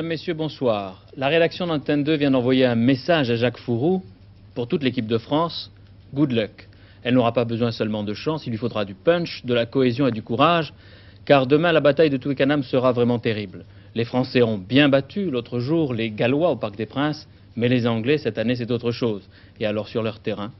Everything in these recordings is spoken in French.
Mesdames, Messieurs, bonsoir. La rédaction d'Antenne 2 vient d'envoyer un message à Jacques Fouroux pour toute l'équipe de France. Good luck. Elle n'aura pas besoin seulement de chance, il lui faudra du punch, de la cohésion et du courage, car demain la bataille de Twickenham sera vraiment terrible. Les Français ont bien battu l'autre jour les Gallois au Parc des Princes, mais les Anglais cette année c'est autre chose. Et alors sur leur terrain?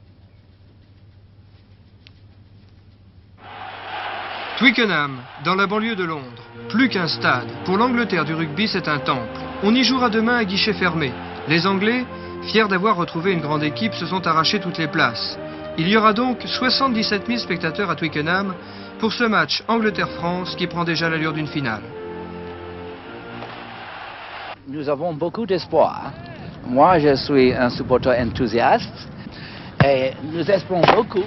Twickenham, dans la banlieue de Londres. Plus qu'un stade. Pour l'Angleterre du rugby, c'est un temple. On y jouera demain à guichet fermé. Les Anglais, fiers d'avoir retrouvé une grande équipe, se sont arrachés toutes les places. Il y aura donc 77 000 spectateurs à Twickenham pour ce match Angleterre-France qui prend déjà l'allure d'une finale. Nous avons beaucoup d'espoir. Moi, je suis un supporter enthousiaste et nous espérons beaucoup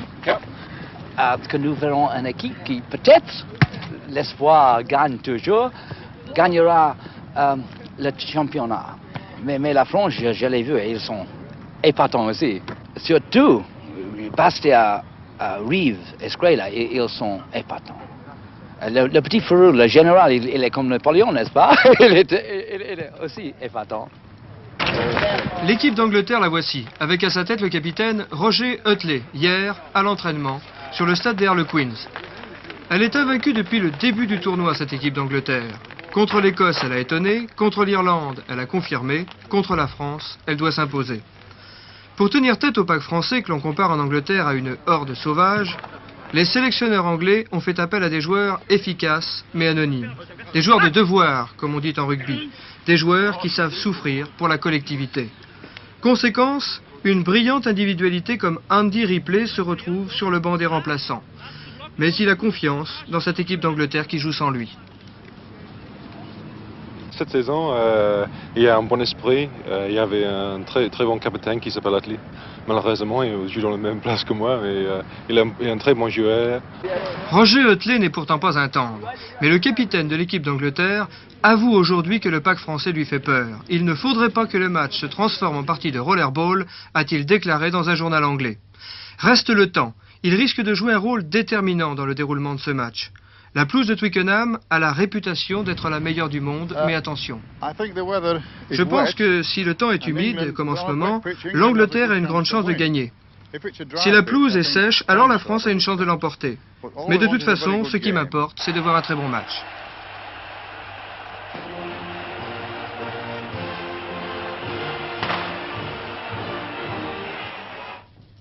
que nous verrons une équipe qui, peut-être, l'espoir gagne toujours, gagnera le championnat. Mais la France, je l'ai vu, ils sont épatants aussi. Surtout, Bastia, Reeve et Scrella, ils sont épatants. Le petit Fouroux, le général, il est comme Napoléon, n'est-ce pas? il est aussi épatant. L'équipe d'Angleterre, la voici, avec à sa tête le capitaine Roger Utley, hier, à l'entraînement, sur le stade des Harlequins. Elle est invaincue depuis le début du tournoi, cette équipe d'Angleterre. Contre l'Écosse, elle a étonné, contre l'Irlande, elle a confirmé, contre la France, elle doit s'imposer. Pour tenir tête au pack français que l'on compare en Angleterre à une horde sauvage, les sélectionneurs anglais ont fait appel à des joueurs efficaces mais anonymes. Des joueurs de devoir, comme on dit en rugby. Des joueurs qui savent souffrir pour la collectivité. Conséquence, une brillante individualité comme Andy Ripley se retrouve sur le banc des remplaçants. Mais il a confiance dans cette équipe d'Angleterre qui joue sans lui. Cette saison, il y a un bon esprit. Il y avait un très bon capitaine qui s'appelle Utley. Malheureusement, il joue dans la même place que moi, mais il est un très bon joueur. Roger Utley n'est pourtant pas un tendre. Mais le capitaine de l'équipe d'Angleterre avoue aujourd'hui que le pack français lui fait peur. Il ne faudrait pas que le match se transforme en partie de rollerball, a-t-il déclaré dans un journal anglais. Reste le temps. Il risque de jouer un rôle déterminant dans le déroulement de ce match. La pelouse de Twickenham a la réputation d'être la meilleure du monde, mais attention. Je pense que si le temps est humide, comme en ce moment, l'Angleterre a une grande chance de gagner. Si la pelouse est sèche, alors la France a une chance de l'emporter. Mais de toute façon, ce qui m'importe, c'est de voir un très bon match.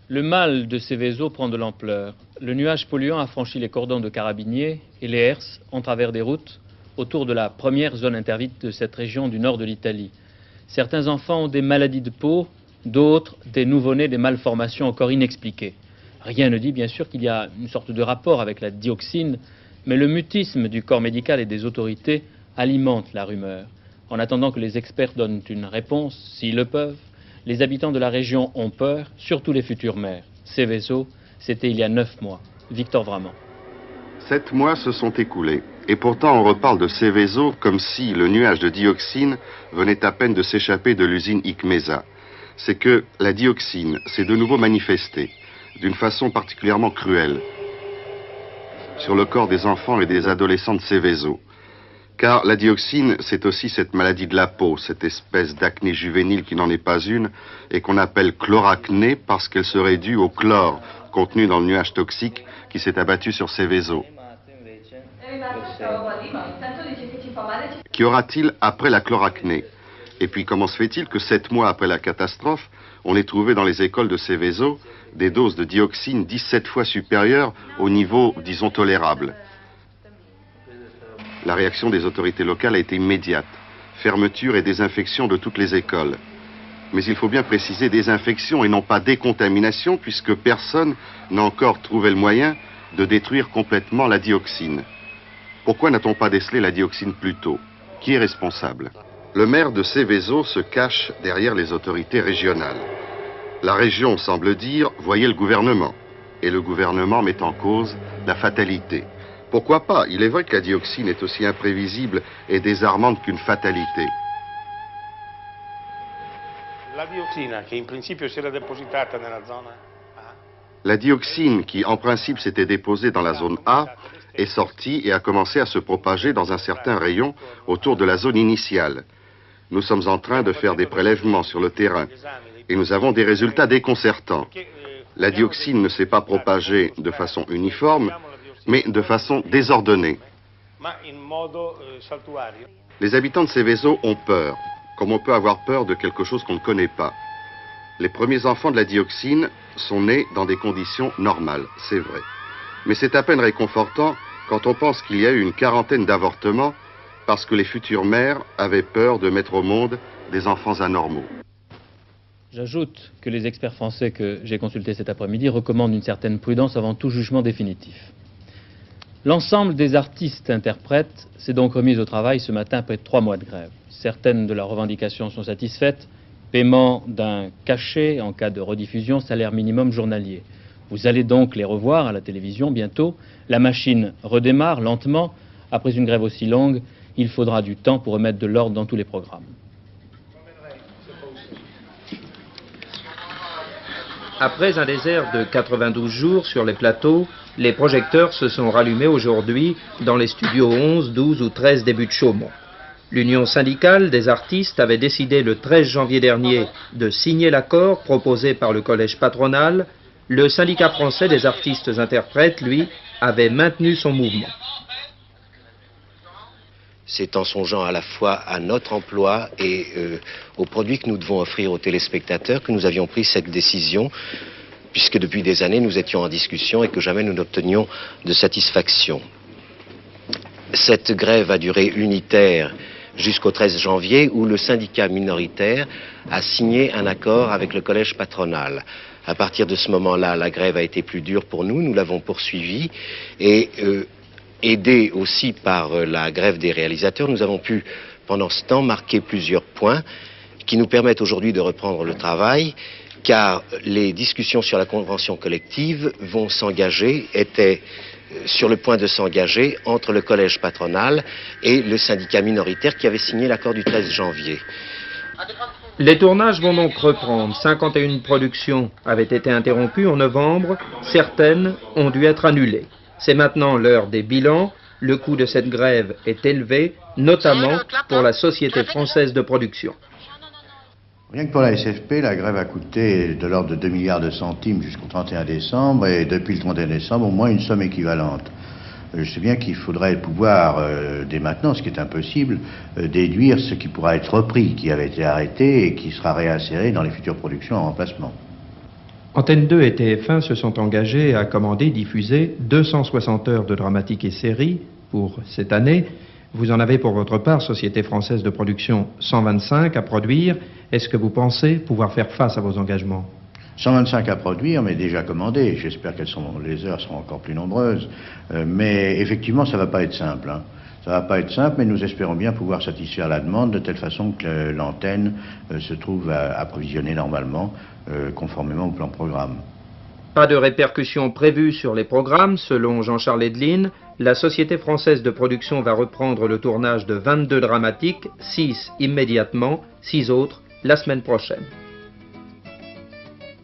Le mal de Seveso prend de l'ampleur. Le nuage polluant a franchi les cordons de carabiniers et les herses en travers des routes autour de la première zone interdite de cette région du nord de l'Italie. Certains enfants ont des maladies de peau, d'autres des nouveau-nés, des malformations encore inexpliquées. Rien ne dit bien sûr qu'il y a une sorte de rapport avec la dioxine, mais le mutisme du corps médical et des autorités alimente la rumeur. En attendant que les experts donnent une réponse, s'ils le peuvent, les habitants de la région ont peur, surtout les futures mères. Seveso, c'était il y a 9 mois. Victor Vramant. 7 mois se sont écoulés. Et pourtant, on reparle de Seveso comme si le nuage de dioxine venait à peine de s'échapper de l'usine Icmesa. C'est que la dioxine s'est de nouveau manifestée, d'une façon particulièrement cruelle, sur le corps des enfants et des adolescents de Seveso. Car la dioxine, c'est aussi cette maladie de la peau, cette espèce d'acné juvénile qui n'en est pas une, et qu'on appelle chloracné parce qu'elle serait due au chlore contenu dans le nuage toxique qui s'est abattu sur Seveso. Qu'y aura-t-il après la chloracné? Et puis comment se fait-il que 7 mois après la catastrophe, on ait trouvé dans les écoles de Seveso des doses de dioxine 17 fois supérieures au niveau, disons, tolérable? La réaction des autorités locales a été immédiate. Fermeture et désinfection de toutes les écoles. Mais il faut bien préciser désinfection et non pas décontamination, puisque personne n'a encore trouvé le moyen de détruire complètement la dioxine. Pourquoi n'a-t-on pas décelé la dioxine plus tôt? Qui est responsable? Le maire de Seveso se cache derrière les autorités régionales. La région semble dire « voyez le gouvernement ». Et le gouvernement met en cause la fatalité. Pourquoi pas? Il est vrai que la dioxine est aussi imprévisible et désarmante qu'une fatalité. La dioxine, qui en principe s'était déposée dans la zone A, est sortie et a commencé à se propager dans un certain rayon autour de la zone initiale. Nous sommes en train de faire des prélèvements sur le terrain et nous avons des résultats déconcertants. La dioxine ne s'est pas propagée de façon uniforme, mais de façon désordonnée. Les habitants de Seveso ont peur, comme on peut avoir peur de quelque chose qu'on ne connaît pas. Les premiers enfants de la dioxine sont nés dans des conditions normales, c'est vrai. Mais c'est à peine réconfortant quand on pense qu'il y a eu une quarantaine d'avortements parce que les futures mères avaient peur de mettre au monde des enfants anormaux. J'ajoute que les experts français que j'ai consultés cet après-midi recommandent une certaine prudence avant tout jugement définitif. L'ensemble des artistes-interprètes s'est donc remis au travail ce matin après 3 mois de grève. Certaines de leurs revendications sont satisfaites. Paiement d'un cachet en cas de rediffusion, salaire minimum journalier. Vous allez donc les revoir à la télévision bientôt. La machine redémarre lentement. Après une grève aussi longue, il faudra du temps pour remettre de l'ordre dans tous les programmes. Après un désert de 92 jours sur les plateaux, les projecteurs se sont rallumés aujourd'hui dans les studios 11, 12 ou 13 des buts de Chaumont. L'Union syndicale des artistes avait décidé le 13 janvier dernier de signer l'accord proposé par le collège patronal. Le syndicat français des artistes interprètes, lui, avait maintenu son mouvement. C'est en songeant à la fois à notre emploi et aux produits que nous devons offrir aux téléspectateurs que nous avions pris cette décision, puisque depuis des années nous étions en discussion et que jamais nous n'obtenions de satisfaction. Cette grève a duré unitaire jusqu'au 13 janvier où le syndicat minoritaire a signé un accord avec le collège patronal. À partir de ce moment-là, la grève a été plus dure pour nous, nous l'avons poursuivie et aidés aussi par la grève des réalisateurs, nous avons pu pendant ce temps marquer plusieurs points qui nous permettent aujourd'hui de reprendre le travail, car les discussions sur la convention collective vont s'engager, étaient sur le point de s'engager entre le collège patronal et le syndicat minoritaire qui avait signé l'accord du 13 janvier. Les tournages vont donc reprendre. 51 productions avaient été interrompues en novembre, certaines ont dû être annulées. C'est maintenant l'heure des bilans. Le coût de cette grève est élevé, notamment pour la Société française de production. Rien que pour la SFP, la grève a coûté de l'ordre de 2 milliards de centimes jusqu'au 31 décembre et depuis le 31 décembre au moins une somme équivalente. Je sais bien qu'il faudrait pouvoir, dès maintenant, ce qui est impossible, déduire ce qui pourra être repris, qui avait été arrêté et qui sera réinséré dans les futures productions en remplacement. Antenne 2 et TF1 se sont engagés à commander, diffuser 260 heures de dramatique et séries pour cette année. Vous en avez pour votre part, Société française de production, 125 à produire. Est-ce que vous pensez pouvoir faire face à vos engagements? 125 à produire, mais déjà commandées. J'espère que les heures seront encore plus nombreuses. Mais effectivement, ça ne va pas être simple. Ça ne va pas être simple, mais nous espérons bien pouvoir satisfaire la demande de telle façon que l'antenne se trouve approvisionner normalement, conformément au plan programme. Pas de répercussions prévues sur les programmes. Selon Jean-Charles Edlin, la Société française de production va reprendre le tournage de 22 dramatiques, 6 immédiatement, 6 autres la semaine prochaine.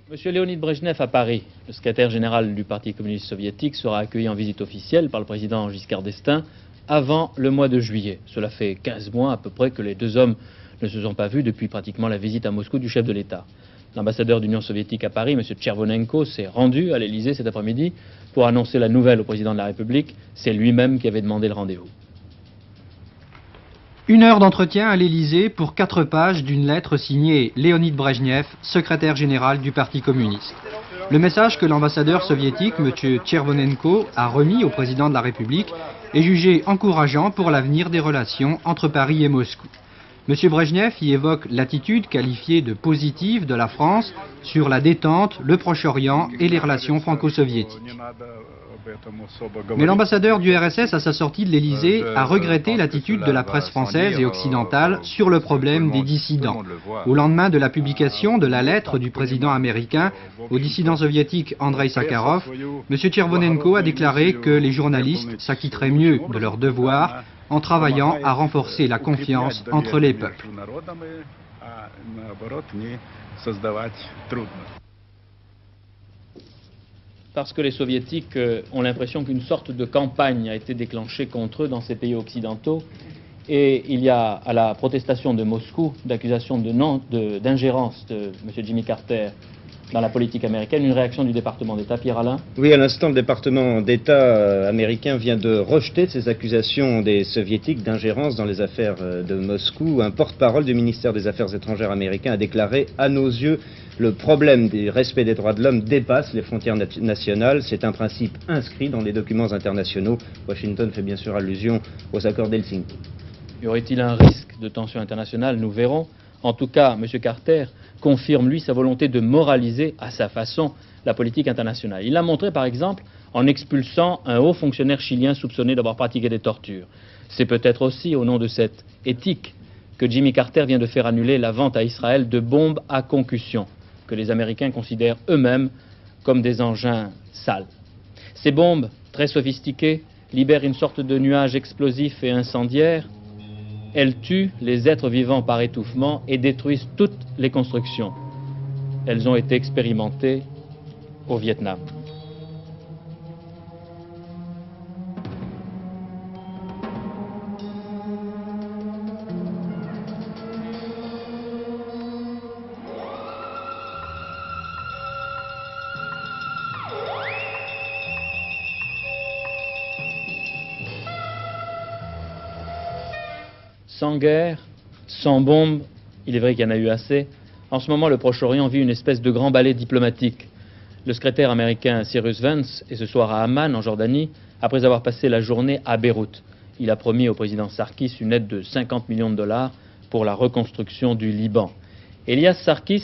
Monsieur Léonid Brejnev à Paris, le secrétaire général du Parti communiste soviétique, sera accueilli en visite officielle par le président Giscard d'Estaing avant le mois de juillet. Cela fait 15 mois à peu près que les deux hommes ne se sont pas vus depuis pratiquement la visite à Moscou du chef de l'État. L'ambassadeur d'Union soviétique à Paris, M. Tchervonenko, s'est rendu à l'Élysée cet après-midi pour annoncer la nouvelle au président de la République. C'est lui-même qui avait demandé le rendez-vous. 1 heure d'entretien à l'Élysée pour 4 pages d'une lettre signée Léonid Brejnev, secrétaire général du Parti communiste. Le message que l'ambassadeur soviétique, M. Tchervonenko, a remis au président de la République est jugé encourageant pour l'avenir des relations entre Paris et Moscou. M. Brejnev y évoque l'attitude qualifiée de positive de la France sur la détente, le Proche-Orient et les relations franco-soviétiques. Mais l'ambassadeur du RSS à sa sortie de l'Élysée a regretté l'attitude de la presse française et occidentale sur le problème des dissidents. Au lendemain de la publication de la lettre du président américain au dissident soviétique Andrei Sakharov, M. Tchervonenko a déclaré que les journalistes s'acquitteraient mieux de leurs devoirs en travaillant à renforcer la confiance entre les peuples. Parce que les soviétiques ont l'impression qu'une sorte de campagne a été déclenchée contre eux dans ces pays occidentaux, Et il y a à la protestation de Moscou, d'accusation d'ingérence de M. Jimmy Carter dans la politique américaine, une réaction du département d'État. Pierre Alain? Oui, à l'instant, le département d'État américain vient de rejeter ces accusations des soviétiques d'ingérence dans les affaires de Moscou. Un porte-parole du ministère des Affaires étrangères américain a déclaré « À nos yeux, le problème du respect des droits de l'homme dépasse les frontières nationales. C'est un principe inscrit dans les documents internationaux. » Washington fait bien sûr allusion aux accords d'Helsinki. Y aurait-il un risque de tension internationale? Nous verrons. En tout cas, M. Carter confirme, lui, sa volonté de moraliser, à sa façon, la politique internationale. Il l'a montré, par exemple, en expulsant un haut fonctionnaire chilien soupçonné d'avoir pratiqué des tortures. C'est peut-être aussi au nom de cette éthique que Jimmy Carter vient de faire annuler la vente à Israël de bombes à concussion, que les Américains considèrent eux-mêmes comme des engins sales. Ces bombes, très sophistiquées, libèrent une sorte de nuage explosif et incendiaire. Elles tuent les êtres vivants par étouffement et détruisent toutes les constructions. Elles ont été expérimentées au Vietnam. Sans guerre, sans bombes, il est vrai qu'il y en a eu assez. En ce moment, le Proche-Orient vit une espèce de grand ballet diplomatique. Le secrétaire américain Cyrus Vance est ce soir à Amman, en Jordanie, après avoir passé la journée à Beyrouth. Il a promis au président Sarkis une aide de 50 millions de dollars pour la reconstruction du Liban. Elias Sarkis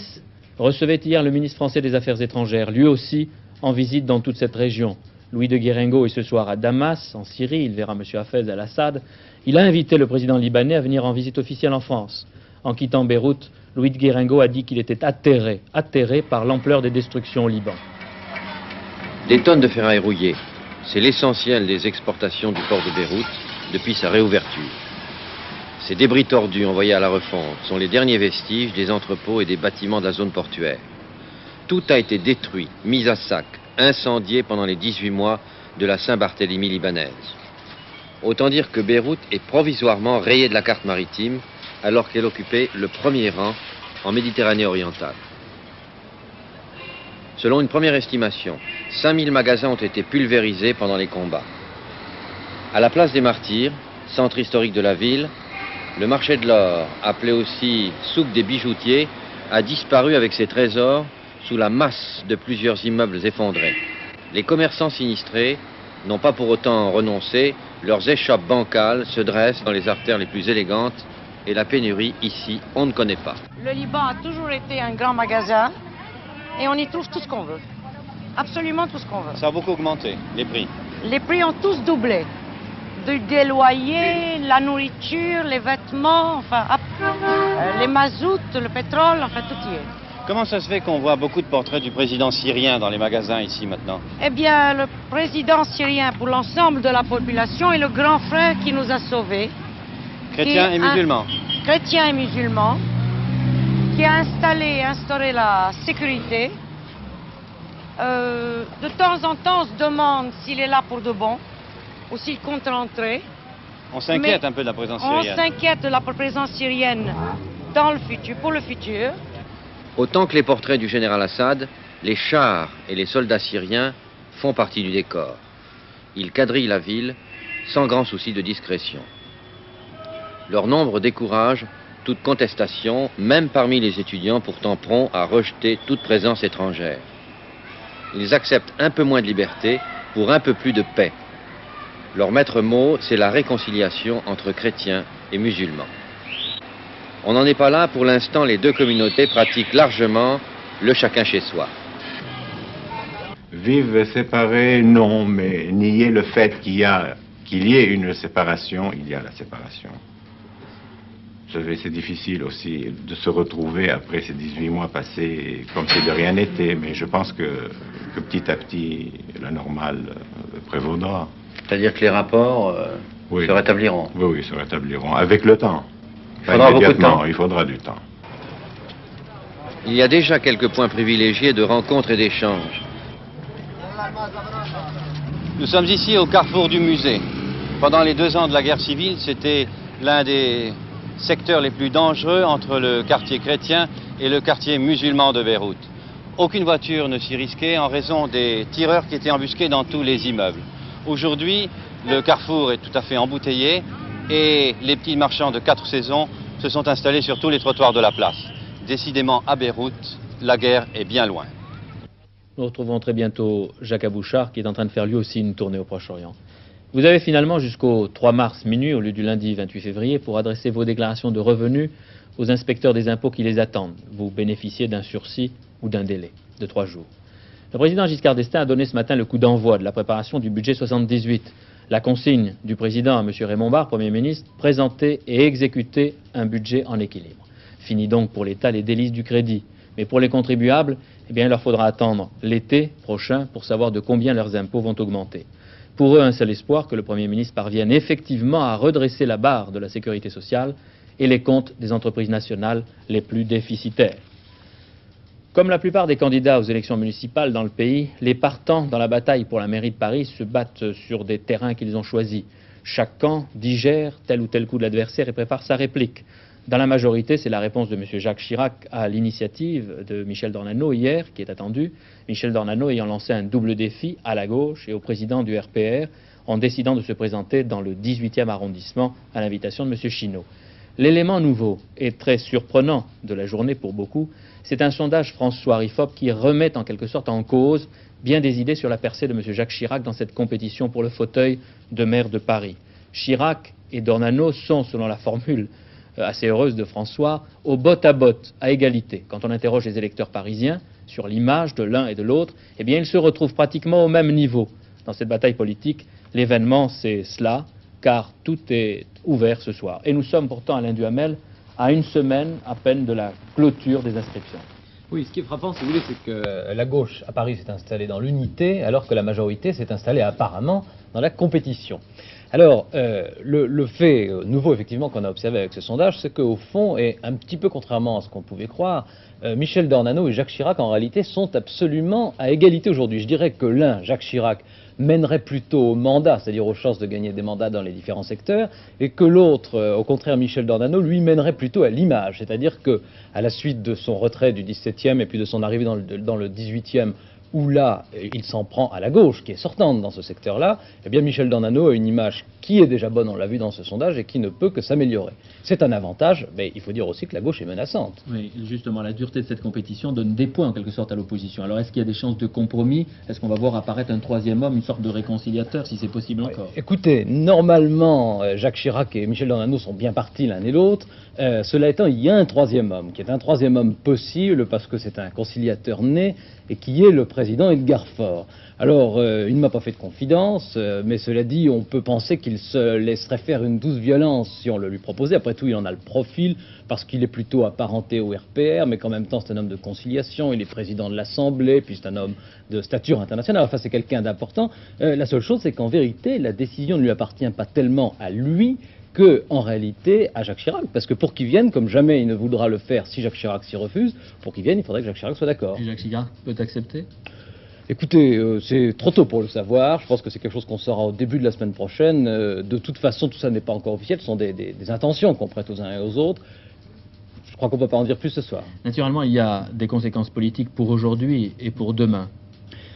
recevait hier le ministre français des Affaires étrangères, lui aussi en visite dans toute cette région. Louis de Guérengo est ce soir à Damas, en Syrie. Il verra M. Hafez al-Assad. Il a invité le président libanais à venir en visite officielle en France. En quittant Beyrouth, Louis de Guérengo a dit qu'il était atterré par l'ampleur des destructions au Liban. Des tonnes de ferraille rouillée, c'est l'essentiel des exportations du port de Beyrouth depuis sa réouverture. Ces débris tordus envoyés à la refonte sont les derniers vestiges des entrepôts et des bâtiments de la zone portuaire. Tout a été détruit, mis à sac, incendié pendant les 18 mois de la Saint-Barthélemy libanaise. Autant dire que Beyrouth est provisoirement rayée de la carte maritime alors qu'elle occupait le premier rang en Méditerranée orientale. Selon une première estimation, 5000 magasins ont été pulvérisés pendant les combats. À la place des Martyrs, centre historique de la ville, le marché de l'or, appelé aussi souk des bijoutiers, a disparu avec ses trésors sous la masse de plusieurs immeubles effondrés. Les commerçants sinistrés n'ont pas pour autant renoncé, leurs échoppes bancales se dressent dans les artères les plus élégantes et la pénurie ici, on ne connaît pas. Le Liban a toujours été un grand magasin et on y trouve tout ce qu'on veut. Absolument tout ce qu'on veut. Ça a beaucoup augmenté, les prix. Les prix ont tous doublé. Des loyers, la nourriture, les vêtements, enfin, les mazoutes, le pétrole, enfin tout y est. Comment ça se fait qu'on voit beaucoup de portraits du président syrien dans les magasins ici maintenant? Eh bien, le président syrien, pour l'ensemble de la population, est le grand frère qui nous a sauvés. Chrétiens et musulmans. Chrétiens et musulmans, qui a instauré la sécurité. De temps en temps, on se demande s'il est là pour de bon ou s'il compte rentrer. On s'inquiète un peu de la présence syrienne. On s'inquiète de la présence syrienne dans le futur, pour le futur. Autant que les portraits du général Assad, les chars et les soldats syriens font partie du décor. Ils quadrillent la ville sans grand souci de discrétion. Leur nombre décourage toute contestation, même parmi les étudiants pourtant prompts à rejeter toute présence étrangère. Ils acceptent un peu moins de liberté pour un peu plus de paix. Leur maître mot, c'est la réconciliation entre chrétiens et musulmans. On n'en est pas là. Pour l'instant, les deux communautés pratiquent largement le chacun chez soi. Vivre séparés, non, mais nier le fait qu'il y ait une séparation, il y a la séparation. C'est difficile aussi de se retrouver après ces 18 mois passés comme si de rien n'était, mais je pense que petit à petit, la normale prévaudra. C'est-à-dire que les rapports se rétabliront? Oui, se rétabliront, avec le temps. Il faudra beaucoup de temps. Il faudra du temps. Il y a déjà quelques points privilégiés de rencontres et d'échanges. Nous sommes ici au carrefour du musée. Pendant les 2 ans de la guerre civile, c'était l'un des secteurs les plus dangereux entre le quartier chrétien et le quartier musulman de Beyrouth. Aucune voiture ne s'y risquait en raison des tireurs qui étaient embusqués dans tous les immeubles. Aujourd'hui, le carrefour est tout à fait embouteillé et les petits marchands de 4 saisons se sont installés sur tous les trottoirs de la place. Décidément, à Beyrouth, la guerre est bien loin. Nous retrouvons très bientôt Jacques Abouchar qui est en train de faire lui aussi une tournée au Proche-Orient. Vous avez finalement jusqu'au 3 mars minuit au lieu du lundi 28 février pour adresser vos déclarations de revenus aux inspecteurs des impôts qui les attendent. Vous bénéficiez d'un sursis ou d'un délai de 3 jours. Le président Giscard d'Estaing a donné ce matin le coup d'envoi de la préparation du budget 78. La consigne du président à M. Raymond Barre, Premier ministre, présenter et exécuter un budget en équilibre. Fini donc pour l'État les délices du crédit. Mais pour les contribuables, eh bien, il leur faudra attendre l'été prochain pour savoir de combien leurs impôts vont augmenter. Pour eux, un seul espoir, que le Premier ministre parvienne effectivement à redresser la barre de la sécurité sociale et les comptes des entreprises nationales les plus déficitaires. Comme la plupart des candidats aux élections municipales dans le pays, les partants dans la bataille pour la mairie de Paris se battent sur des terrains qu'ils ont choisis. Chaque camp digère tel ou tel coup de l'adversaire et prépare sa réplique. Dans la majorité, c'est la réponse de M. Jacques Chirac à l'initiative de Michel Dornano hier, qui est attendue. Michel Dornano ayant lancé un double défi à la gauche et au président du RPR en décidant de se présenter dans le 18e arrondissement à l'invitation de M. Chinault. L'élément nouveau et très surprenant de la journée pour beaucoup, c'est un sondage François Rifop qui remet en quelque sorte en cause bien des idées sur la percée de M. Jacques Chirac dans cette compétition pour le fauteuil de maire de Paris. Chirac et Dornano sont, selon la formule assez heureuse de François, au botte-à-botte, à égalité. Quand on interroge les électeurs parisiens sur l'image de l'un et de l'autre, eh bien ils se retrouvent pratiquement au même niveau. Dans cette bataille politique, l'événement c'est cela, car tout est ouvert ce soir. Et nous sommes pourtant, Alain Duhamel, à une semaine à peine de la clôture des inscriptions. Oui, ce qui est frappant, si vous voulez, c'est que la gauche à Paris s'est installée dans l'unité, alors que la majorité s'est installée apparemment dans la compétition. Alors, le fait nouveau, effectivement, qu'on a observé avec ce sondage, c'est qu'au fond, et un petit peu contrairement à ce qu'on pouvait croire, Michel Dornano et Jacques Chirac, en réalité, sont absolument à égalité aujourd'hui. Je dirais que l'un, Jacques Chirac, mènerait plutôt au mandat, c'est-à-dire aux chances de gagner des mandats dans les différents secteurs, et que l'autre, au contraire, Michel Dornano, lui mènerait plutôt à l'image, c'est-à-dire que, à la suite de son retrait du 17e et puis de son arrivée dans le 18e, où là, il s'en prend à la gauche, qui est sortante dans ce secteur-là, eh bien Michel Dornano a une image qui est déjà bonne, on l'a vu dans ce sondage, et qui ne peut que s'améliorer. C'est un avantage, mais il faut dire aussi que la gauche est menaçante. Oui, justement, la dureté de cette compétition donne des points en quelque sorte à l'opposition. Alors est-ce qu'il y a des chances de compromis? Est-ce qu'on va voir apparaître un troisième homme, une sorte de réconciliateur, si c'est possible encore? Écoutez, normalement, Jacques Chirac et Michel Dornano sont bien partis l'un et l'autre. Cela étant, il y a un troisième homme, qui est un troisième homme possible, parce que c'est un conciliateur né, et qui est le président Edgar Faure. Alors, il ne m'a pas fait de confidence, mais cela dit, on peut penser qu'il se laisserait faire une douce violence si on le lui proposait. Après tout, il en a le profil, parce qu'il est plutôt apparenté au RPR, mais qu'en même temps, c'est un homme de conciliation, il est président de l'Assemblée, puis c'est un homme de stature internationale, enfin, c'est quelqu'un d'important. La seule chose, c'est qu'en vérité, la décision ne lui appartient pas tellement à lui, qu'en réalité à Jacques Chirac. Parce que pour qu'il vienne, comme jamais il ne voudra le faire si Jacques Chirac s'y refuse, pour qu'il vienne, il faudrait que Jacques Chirac soit d'accord. Et Jacques Chirac peut accepter? Écoutez, c'est trop tôt pour le savoir. Je pense que c'est quelque chose qu'on saura au début de la semaine prochaine. De toute façon, tout ça n'est pas encore officiel. Ce sont des intentions qu'on prête aux uns et aux autres. Je crois qu'on ne peut pas en dire plus ce soir. Naturellement, il y a des conséquences politiques pour aujourd'hui et pour demain.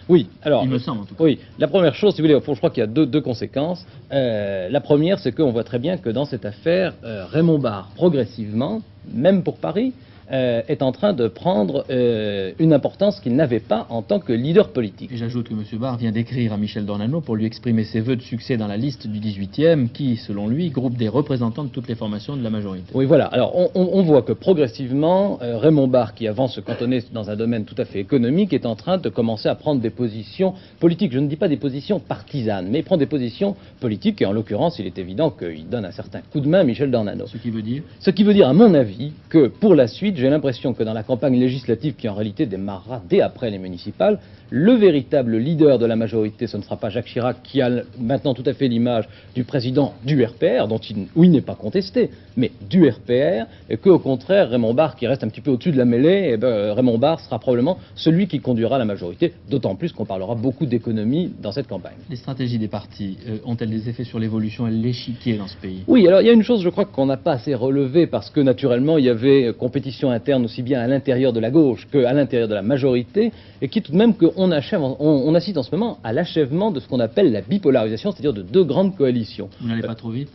Oui, alors, il me semble en tout cas. Oui, la première chose, si vous voulez, au fond, je crois qu'il y a deux conséquences. La première, c'est qu'on voit très bien que dans cette affaire, Raymond Barre, progressivement, même pour Paris, est en train de prendre une importance qu'il n'avait pas en tant que leader politique. Et j'ajoute que M. Barre vient d'écrire à Michel Dornano pour lui exprimer ses vœux de succès dans la liste du 18e qui, selon lui, groupe des représentants de toutes les formations de la majorité. Oui, voilà. Alors, on voit que progressivement, Raymond Barre, qui avant se cantonnait dans un domaine tout à fait économique, est en train de commencer à prendre des positions politiques. Je ne dis pas des positions partisanes, mais il prend des positions politiques, et en l'occurrence, il est évident qu'il donne un certain coup de main à Michel Dornano. Ce qui veut dire ? Ce qui veut dire, à mon avis, que pour la suite, j'ai l'impression que dans la campagne législative, qui en réalité démarrera dès après les municipales, le véritable leader de la majorité, ce ne sera pas Jacques Chirac, qui a maintenant tout à fait l'image du président du RPR, où il n'est pas contesté, mais du RPR, et qu'au contraire, Raymond Barre, qui reste un petit peu au-dessus de la mêlée, Raymond Barre sera probablement celui qui conduira la majorité, d'autant plus qu'on parlera beaucoup d'économie dans cette campagne. Les stratégies des partis ont-elles des effets sur l'évolution et l'échiquier dans ce pays? Oui, alors il y a une chose, je crois, qu'on n'a pas assez relevée, parce que naturellement, il y avait compétition interne aussi bien à l'intérieur de la gauche qu'à l'intérieur de la majorité, et qui tout de même qu'on assiste en ce moment à l'achèvement de ce qu'on appelle la bipolarisation, c'est-à-dire de deux grandes coalitions. Vous n'allez pas trop vite?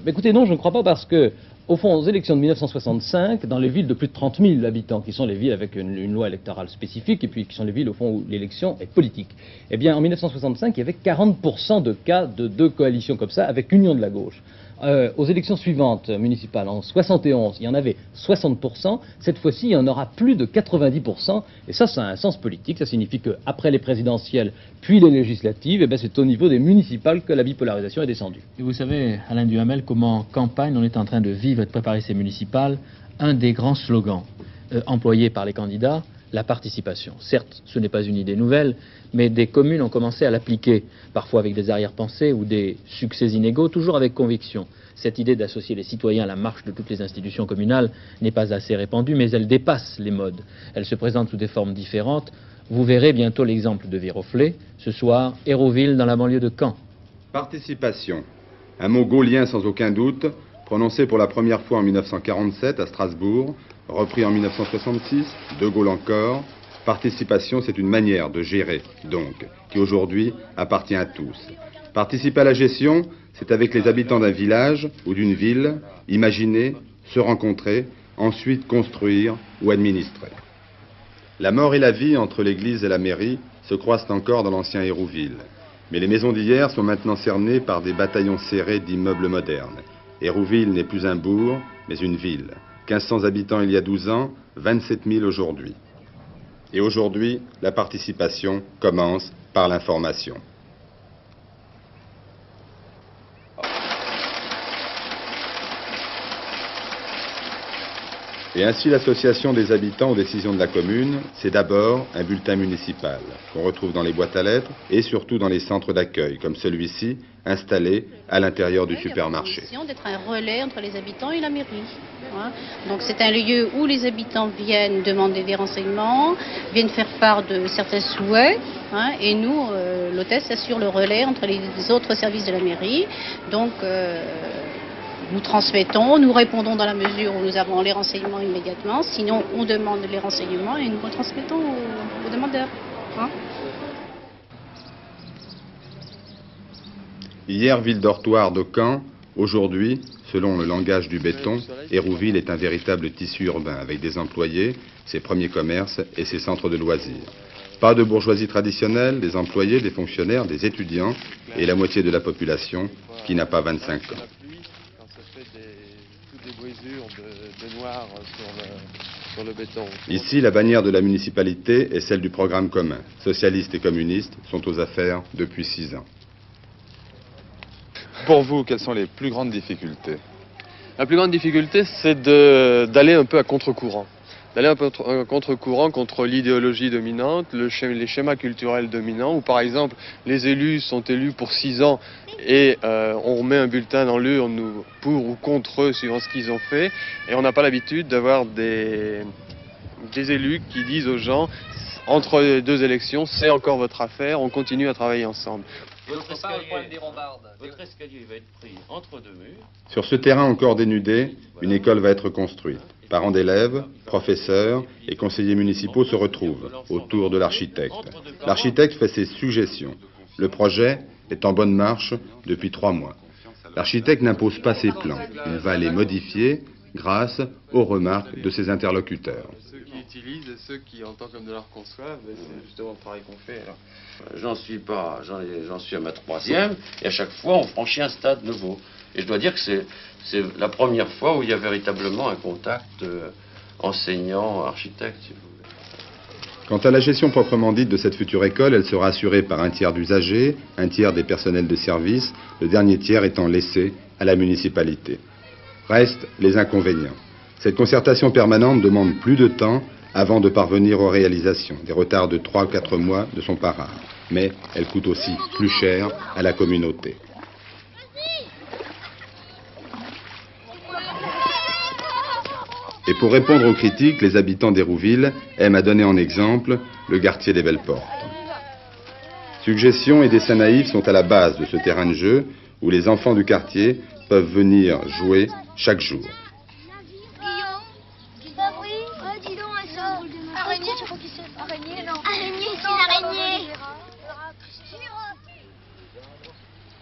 Écoutez, non, je ne crois pas, parce que, au fond, aux élections de 1965, dans les villes de plus de 30 000 habitants, qui sont les villes avec une loi électorale spécifique, et puis qui sont les villes, au fond, où l'élection est politique, eh bien, en 1965, il y avait 40% de cas de deux coalitions comme ça, avec union de la gauche. Aux élections suivantes municipales, en 71, il y en avait 60%. Cette fois-ci, il y en aura plus de 90%. Et ça a un sens politique. Ça signifie qu'après les présidentielles, puis les législatives, c'est au niveau des municipales que la bipolarisation est descendue. Et vous savez, Alain Duhamel, comment en campagne, on est en train de vivre et de préparer ces municipales. Un des grands slogans employés par les candidats, la participation. Certes, ce n'est pas une idée nouvelle, mais des communes ont commencé à l'appliquer, parfois avec des arrière-pensées ou des succès inégaux, toujours avec conviction. Cette idée d'associer les citoyens à la marche de toutes les institutions communales n'est pas assez répandue, mais elle dépasse les modes. Elle se présente sous des formes différentes. Vous verrez bientôt l'exemple de Viroflay, ce soir, Hérouville, dans la banlieue de Caen. Participation, un mot gaulien sans aucun doute, prononcé pour la première fois en 1947 à Strasbourg, repris en 1966, De Gaulle encore. Participation, c'est une manière de gérer, donc, qui aujourd'hui appartient à tous. Participer à la gestion, c'est avec les habitants d'un village ou d'une ville, imaginer, se rencontrer, ensuite construire ou administrer. La mort et la vie entre l'église et la mairie se croisent encore dans l'ancien Hérouville. Mais les maisons d'hier sont maintenant cernées par des bataillons serrés d'immeubles modernes. Hérouville n'est plus un bourg, mais une ville. 1500 habitants il y a 12 ans, 27 000 aujourd'hui. Et aujourd'hui, la participation commence par l'information. Et ainsi, l'association des habitants aux décisions de la commune, c'est d'abord un bulletin municipal qu'on retrouve dans les boîtes à lettres et surtout dans les centres d'accueil, comme celui-ci, installé à l'intérieur du supermarché. D'être un relais entre les habitants et la mairie. Donc c'est un lieu où les habitants viennent demander des renseignements, viennent faire part de certains souhaits, et nous, l'hôtesse, assure le relais entre les autres services de la mairie. Donc nous transmettons, nous répondons dans la mesure où nous avons les renseignements immédiatement. Sinon, on demande les renseignements et nous retransmettons aux demandeurs. Hier, ville dortoir de Caen, aujourd'hui, selon le langage du béton, Hérouville est un véritable tissu urbain avec des employés, ses premiers commerces et ses centres de loisirs. Pas de bourgeoisie traditionnelle, des employés, des fonctionnaires, des étudiants et la moitié de la population qui n'a pas 25 ans. Sur le béton. Ici, la bannière de la municipalité est celle du programme commun. Socialistes et communistes sont aux affaires depuis 6 ans. Pour vous, quelles sont les plus grandes difficultés? La plus grande difficulté, c'est d'aller un peu à contre-courant. D'aller un peu à contre-courant contre l'idéologie dominante, les schémas culturels dominants, où par exemple les élus sont élus pour 6 ans et on remet un bulletin dans l'urne pour ou contre eux suivant ce qu'ils ont fait, et on n'a pas l'habitude d'avoir des élus qui disent aux gens entre les deux élections, c'est encore votre affaire, on continue à travailler ensemble. Votre escalier va être pris entre deux murs. Sur ce terrain encore dénudé, une école va être construite. Parents d'élèves, professeurs et conseillers municipaux se retrouvent autour de l'architecte. L'architecte fait ses suggestions. Le projet est en bonne marche depuis 3 mois. L'architecte n'impose pas ses plans. Il va les modifier grâce aux remarques de ses interlocuteurs. Ceux qui utilisent et ceux qui, en tant comme de l'art, conçoivent, c'est justement le travail qu'on fait. J'en suis à ma 3e, et à chaque fois on franchit un stade nouveau. Et je dois dire que c'est la première fois où il y a véritablement un contact enseignant-architecte, si vous voulez. Quant à la gestion proprement dite de cette future école, elle sera assurée par un tiers d'usagers, un tiers des personnels de service, le dernier tiers étant laissé à la municipalité. Restent les inconvénients. Cette concertation permanente demande plus de temps avant de parvenir aux réalisations, des retards de 3 ou 4 mois ne sont pas rares, mais elle coûte aussi plus cher à la communauté. Et pour répondre aux critiques, les habitants d'Hérouville aiment à donner en exemple le quartier des Belles Portes. Suggestions et dessins naïfs sont à la base de ce terrain de jeu où les enfants du quartier peuvent venir jouer chaque jour.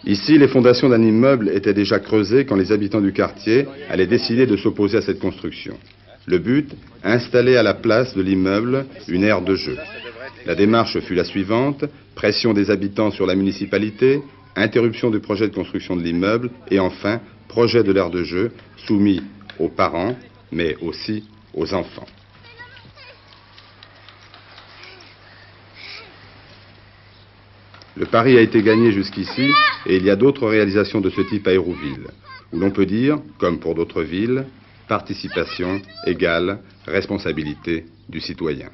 Ici, les fondations d'un immeuble étaient déjà creusées quand les habitants du quartier allaient décider de s'opposer à cette construction. Le but, installer à la place de l'immeuble une aire de jeu. La démarche fut la suivante, pression des habitants sur la municipalité, interruption du projet de construction de l'immeuble et enfin, projet de l'aire de jeu soumis aux parents, mais aussi aux enfants. Le pari a été gagné jusqu'ici et il y a d'autres réalisations de ce type à Hérouville, où l'on peut dire, comme pour d'autres villes, participation égale responsabilité du citoyen.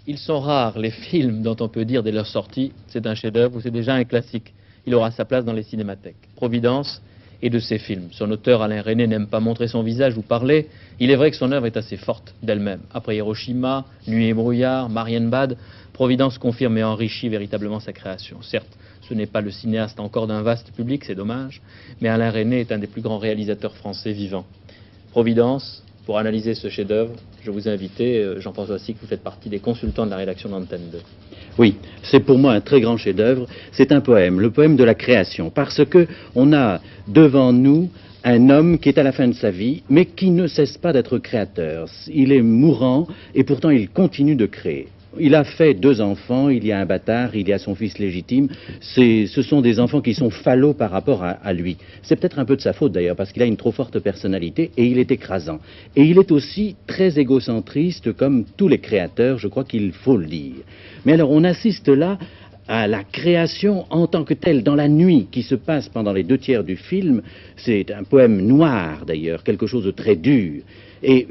Ils sont rares les films dont on peut dire dès leur sortie, c'est un chef-d'œuvre ou c'est déjà un classique. Il aura sa place dans les cinémathèques. Providence est de ces films. Son auteur, Alain Resnais, n'aime pas montrer son visage ou parler. Il est vrai que son œuvre est assez forte d'elle-même. Après Hiroshima, Nuit et brouillard, Marienbad, Providence confirme et enrichit véritablement sa création. Certes, ce n'est pas le cinéaste encore d'un vaste public, c'est dommage, mais Alain Resnais est un des plus grands réalisateurs français vivants. Providence, pour analyser ce chef-d'œuvre, je vous ai invité, Jean-François Sick, vous faites partie des consultants de la rédaction d'Antenne 2. Oui, c'est pour moi un très grand chef-d'œuvre. C'est un poème, le poème de la création, parce que on a devant nous un homme qui est à la fin de sa vie, mais qui ne cesse pas d'être créateur. Il est mourant et pourtant il continue de créer. Il a fait 2 enfants, il y a un bâtard, il y a son fils légitime. Ce sont des enfants qui sont falots par rapport à lui. C'est peut-être un peu de sa faute d'ailleurs, parce qu'il a une trop forte personnalité et il est écrasant. Et il est aussi très égocentriste, comme tous les créateurs, je crois qu'il faut le dire. Mais alors on assiste là à la création en tant que telle, dans la nuit qui se passe pendant les 2 tiers du film. C'est un poème noir d'ailleurs, quelque chose de très dur. Et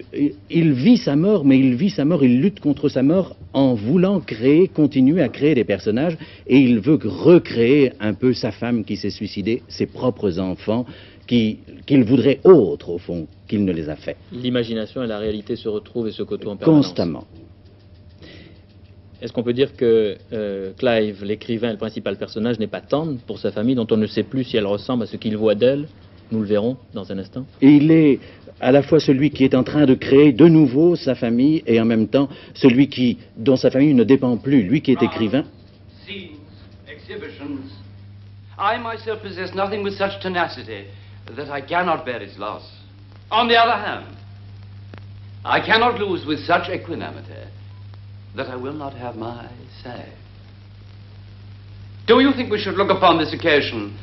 il vit sa mort, mais il vit sa mort, il lutte contre sa mort en voulant créer, continuer à créer des personnages, et il veut recréer un peu sa femme qui s'est suicidée, ses propres enfants, qu'il voudrait autres, au fond, qu'il ne les a fait. L'imagination et la réalité se retrouvent et se côtoient en permanence. Constamment. Est-ce qu'on peut dire que Clive, l'écrivain et le principal personnage, n'est pas tendre pour sa famille, dont on ne sait plus si elle ressemble à ce qu'il voit d'elle? Nous le verrons dans un instant. Il est à la fois celui qui est en train de créer de nouveau sa famille et en même temps celui dont sa famille ne dépend plus, lui qui est écrivain. Scenes, exhibitions. I myself possess nothing with such tenacity that I cannot bear its loss. On the other hand, I cannot lose with such equanimity that I will not have my say. Do you think we should look upon this occasion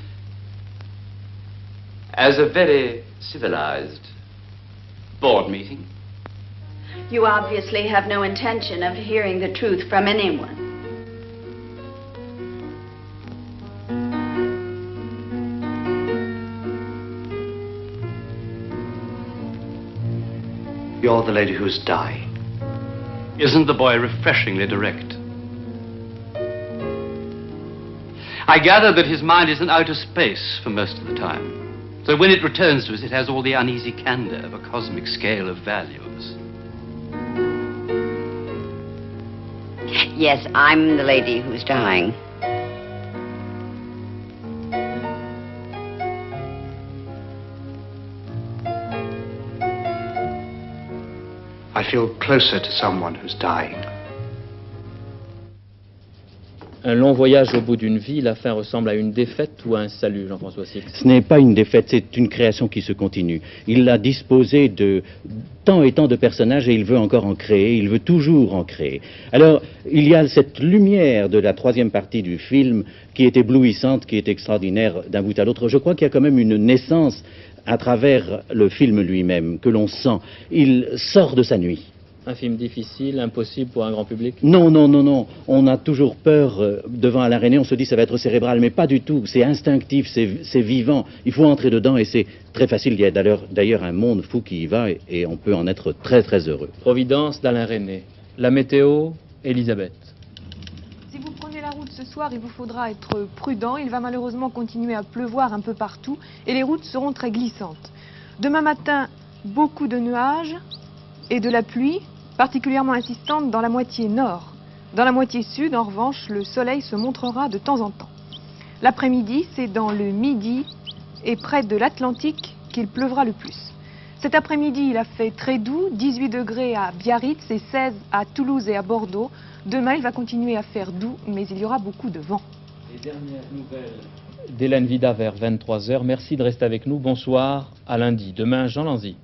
as a very civilized board meeting? You obviously have no intention of hearing the truth from anyone. You're the lady who's dying. Isn't the boy refreshingly direct? I gather that his mind is in outer space for most of the time. So when it returns to us, it has all the uneasy candor of a cosmic scale of values. Yes, I'm the lady who's dying. I feel closer to someone who's dying. Un long voyage au bout d'une vie, la fin ressemble à une défaite ou à un salut, Jean-François Sick? Ce n'est pas une défaite, c'est une création qui se continue. Il a disposé de tant et tant de personnages et il veut encore en créer, il veut toujours en créer. Alors, il y a cette lumière de la 3e partie du film qui est éblouissante, qui est extraordinaire d'un bout à l'autre. Je crois qu'il y a quand même une naissance à travers le film lui-même, que l'on sent. Il sort de sa nuit. Un film difficile, impossible pour un grand public? Non, non, non, non. On a toujours peur devant Alain Resnais. On se dit ça va être cérébral, mais pas du tout. C'est instinctif, c'est vivant. Il faut entrer dedans et c'est très facile. Il y a d'ailleurs un monde fou qui y va et on peut en être très très heureux. Providence d'Alain Resnais. La météo, Elisabeth. Si vous prenez la route ce soir, il vous faudra être prudent. Il va malheureusement continuer à pleuvoir un peu partout et les routes seront très glissantes. Demain matin, beaucoup de nuages et de la pluie, particulièrement insistante dans la moitié nord. Dans la moitié sud, en revanche, le soleil se montrera de temps en temps. L'après-midi, c'est dans le Midi et près de l'Atlantique qu'il pleuvra le plus. Cet après-midi, il a fait très doux, 18 degrés à Biarritz et 16 à Toulouse et à Bordeaux. Demain, il va continuer à faire doux, mais il y aura beaucoup de vent. Les dernières nouvelles d'Hélène Vida vers 23 h. Merci de rester avec nous. Bonsoir, à lundi. Demain, Jean Lanzy.